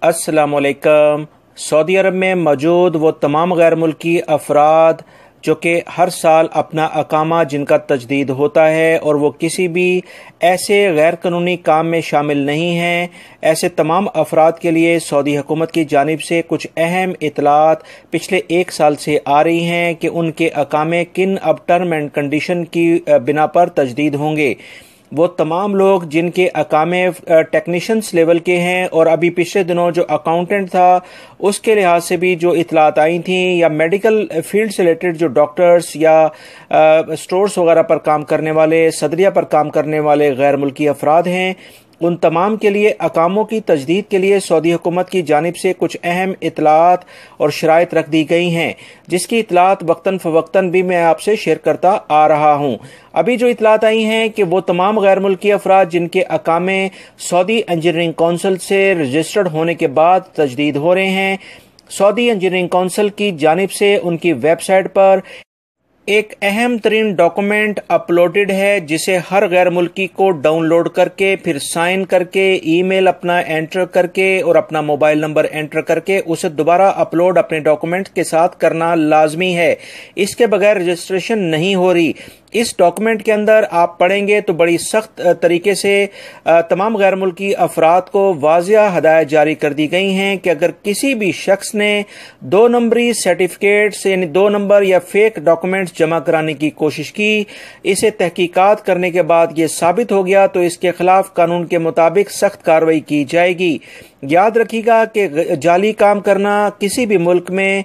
السلام علیکم۔ سعودی عرب میں موجود وہ تمام غیر ملکی افراد جو کہ ہر سال اپنا اقامہ جن کا تجدید ہوتا ہے اور وہ کسی بھی ایسے غیر قانونی کام میں شامل نہیں ہیں، ایسے تمام افراد کے لیے سعودی حکومت کی جانب سے کچھ اہم اطلاعات پچھلے 1 سال سے آ رہی ہیں کہ ان کے اقامے کن اب ٹرم اینڈ کنڈیشن کی بنا پر تجدید ہوں گے۔ وہ تمام لوگ جن کے اقامے ٹیکنیشینس لیول کے ہیں اور ابھی پچھلے دنوں جو اکاؤنٹنٹ تھا اس کے لحاظ سے بھی جو اطلاعات آئی تھیں، یا میڈیکل فیلڈ سے ریلیٹڈ جو ڈاکٹرز یا اسٹورز وغیرہ پر کام کرنے والے، صدریہ پر کام کرنے والے غیر ملکی افراد ہیں، ان تمام کے لیے اقاموں کی تجدید کے لیے سعودی حکومت کی جانب سے کچھ اہم اطلاعات اور شرائط رکھ دی گئی ہیں، جس کی اطلاعات وقتاً فوقتاً بھی میں آپ سے شیئر کرتا آ رہا ہوں۔ ابھی جو اطلاعات آئی ہیں کہ وہ تمام غیر ملکی افراد جن کے اقامے سعودی انجینئرنگ کونسل سے رجسٹرڈ ہونے کے بعد تجدید ہو رہے ہیں، سعودی انجینئرنگ کونسل کی جانب سے ان کی ویب سائٹ پر ایک اہم ترین ڈاکومنٹ اپلوڈڈ ہے، جسے ہر غیر ملکی کو ڈاؤن لوڈ کر کے پھر سائن کر کے ای میل اپنا انٹر کر کے اور اپنا موبائل نمبر انٹر کر کے اسے دوبارہ اپلوڈ اپنے ڈاکومنٹ کے ساتھ کرنا لازمی ہے۔ اس کے بغیر رجسٹریشن نہیں ہو رہی۔ اس ڈاکومنٹ کے اندر آپ پڑھیں گے تو بڑی سخت طریقے سے تمام غیر ملکی افراد کو واضح ہدایت جاری کر دی گئی ہیں کہ اگر کسی بھی شخص نے 2 نمبری سرٹیفکیٹس یعنی 2 نمبر یا فیک ڈاکومنٹس جمع کرانے کی کوشش کی، اسے تحقیقات کرنے کے بعد یہ ثابت ہو گیا تو اس کے خلاف قانون کے مطابق سخت کارروائی کی جائے گی۔ یاد رکھیے گا کہ جعلی کام کرنا کسی بھی ملک میں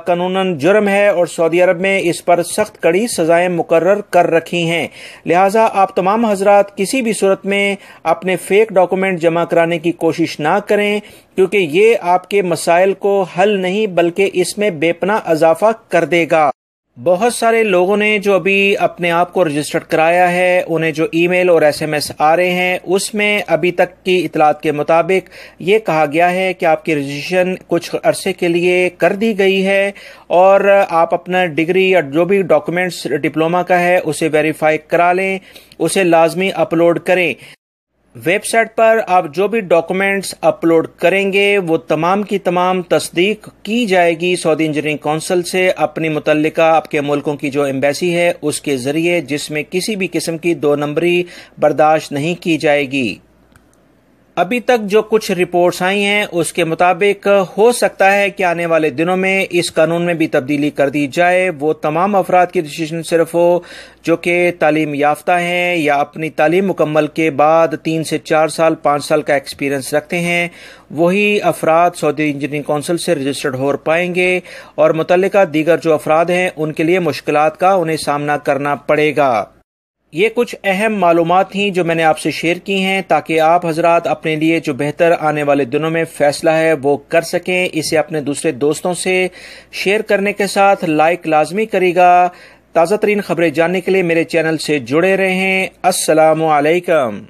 قانوناً جرم ہے اور سعودی عرب میں اس پر سخت کڑی سزائیں مقرر کر رکھی ہیں، لہٰذا آپ تمام حضرات کسی بھی صورت میں اپنے فیک ڈاکومنٹ جمع کرانے کی کوشش نہ کریں، کیونکہ یہ آپ کے مسائل کو حل نہیں بلکہ اس میں بے پناہ اضافہ کر دے گا۔ بہت سارے لوگوں نے جو ابھی اپنے آپ کو رجسٹرڈ کرایا ہے، انہیں جو ای میل اور ایس ایم ایس آ رہے ہیں اس میں ابھی تک کی اطلاعات کے مطابق یہ کہا گیا ہے کہ آپ کی رجسٹریشن کچھ عرصے کے لیے کر دی گئی ہے اور آپ اپنا ڈگری یا جو بھی ڈاکومنٹس ڈپلومہ کا ہے اسے ویریفائی کرا لیں، اسے لازمی اپلوڈ کریں۔ ویب سائٹ پر آپ جو بھی ڈاکومنٹس اپلوڈ کریں گے وہ تمام کی تمام تصدیق کی جائے گی سعودی انجینئرنگ کونسل سے، اپنی متعلقہ آپ کے ملکوں کی جو ایمبیسی ہے اس کے ذریعے، جس میں کسی بھی قسم کی 2 نمبری برداشت نہیں کی جائے گی۔ ابھی تک جو کچھ رپورٹس آئی ہیں اس کے مطابق ہو سکتا ہے کہ آنے والے دنوں میں اس قانون میں بھی تبدیلی کر دی جائے۔ وہ تمام افراد کی رجسٹریشن صرف ہو جو کہ تعلیم یافتہ ہیں یا اپنی تعلیم مکمل کے بعد 3 سے 4 سال 5 سال کا ایکسپیرینس رکھتے ہیں، وہی افراد سعودی انجینئرنگ کونسل سے رجسٹرڈ ہو پائیں گے، اور متعلقہ دیگر جو افراد ہیں ان کے لیے مشکلات کا انہیں سامنا کرنا پڑے گا۔ یہ کچھ اہم معلومات تھیں جو میں نے آپ سے شیئر کی ہیں تاکہ آپ حضرات اپنے لیے جو بہتر آنے والے دنوں میں فیصلہ ہے وہ کر سکیں۔ اسے اپنے دوسرے دوستوں سے شیئر کرنے کے ساتھ لائک لازمی کرے گا۔ تازہ ترین خبریں جاننے کے لیے میرے چینل سے جڑے رہیں۔ السلام علیکم۔